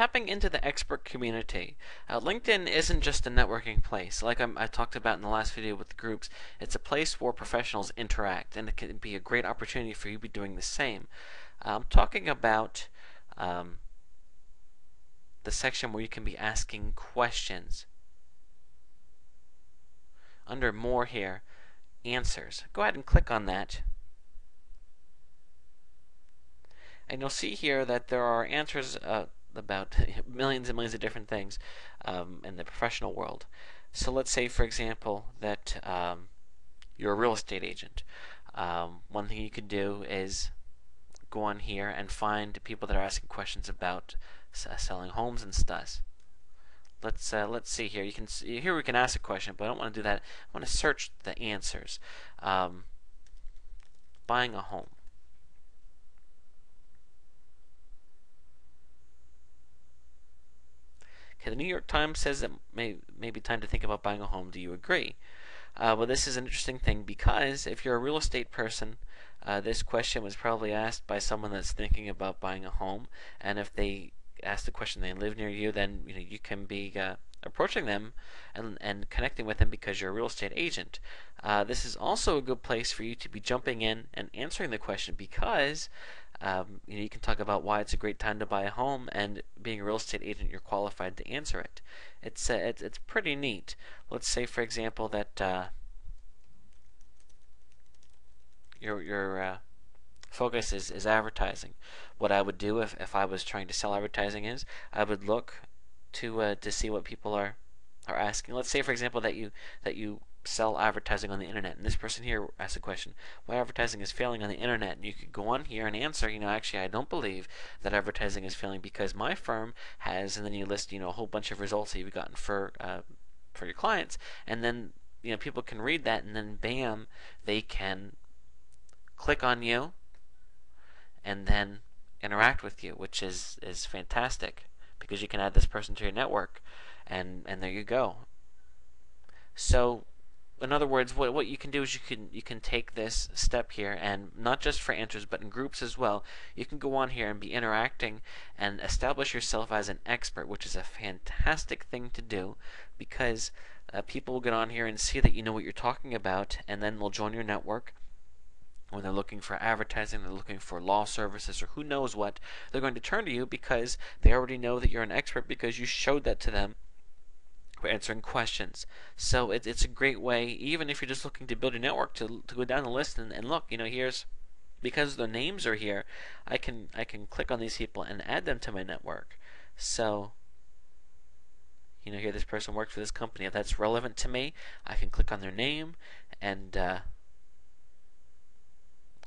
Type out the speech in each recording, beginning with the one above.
tapping into the expert community. LinkedIn isn't just a networking place. Like I talked about in the last video with the groups, it's a place where professionals interact, and it can be a great opportunity for you to be doing the same. I'm talking about the section where you can be asking questions. Under More here, Answers. Go ahead and click on that. And you'll see here that there are answers about millions and millions of different things in the professional world. So let's say, for example, that you're a real estate agent. One thing you could do is go on here and find people that are asking questions about selling homes and stuff. Let's see here. You can see, here we can ask a question, but I don't want to do that. I want to search the answers. Buying a home. Okay, the New York Times says that may be time to think about buying a home. Do you agree? Well, this is an interesting thing because if you're a real estate person, this question was probably asked by someone that's thinking about buying a home, and if they ask the question, they live near you, then you can be approaching them and connecting with them because you're a real estate agent. This is also a good place for you to be jumping in and answering the question because you can talk about why it's a great time to buy a home, and being a real estate agent, you're qualified to answer it. It's pretty neat. Let's say, for example, that your focus is advertising. What I would do if I was trying to sell advertising is I would look to see what people are asking. Let's say, for example, that you sell advertising on the internet, and this person here asked a question: why advertising is failing on the internet? And you could go on here and answer, actually I don't believe that advertising is failing because my firm has, and then you list a whole bunch of results that you've gotten for your clients, and then people can read that, and then bam, they can click on you and then interact with you, which is fantastic because you can add this person to your network, and there you go. So in other words, what you can do is you can take this step here, and not just for answers but in groups as well. You can go on here and be interacting and establish yourself as an expert, which is a fantastic thing to do because people will get on here and see that you know what you're talking about, and then they'll join your network. When they're looking for advertising, they're looking for law services, or who knows what, they're going to turn to you because they already know that you're an expert because you showed that to them for answering questions. So it's a great way, even if you're just looking to build a network, to go down the list and look, here's, because the names are here, I can click on these people and add them to my network. So here this person works for this company. If that's relevant to me, I can click on their name and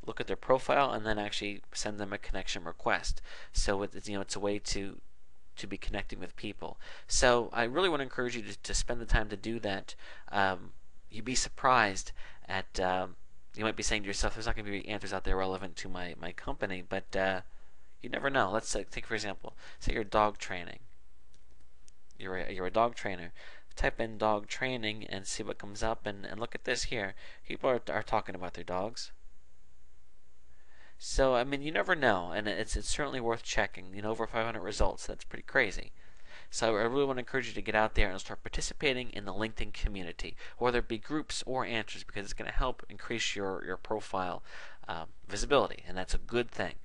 look at their profile and then actually send them a connection request. So it's a way to be connecting with people. So I really want to encourage you to spend the time to do that. You'd be surprised at you might be saying to yourself, there's not going to be answers out there relevant to my company, but you never know. Let's take, for example, say you're dog training. You're a dog trainer. Type in dog training and see what comes up, and look at this here. People are talking about their dogs. So you never know, and it's certainly worth checking. Over 500 results. That's pretty crazy. So I really want to encourage you to get out there and start participating in the LinkedIn community, whether it be groups or answers, because it's going to help increase your profile visibility, and that's a good thing.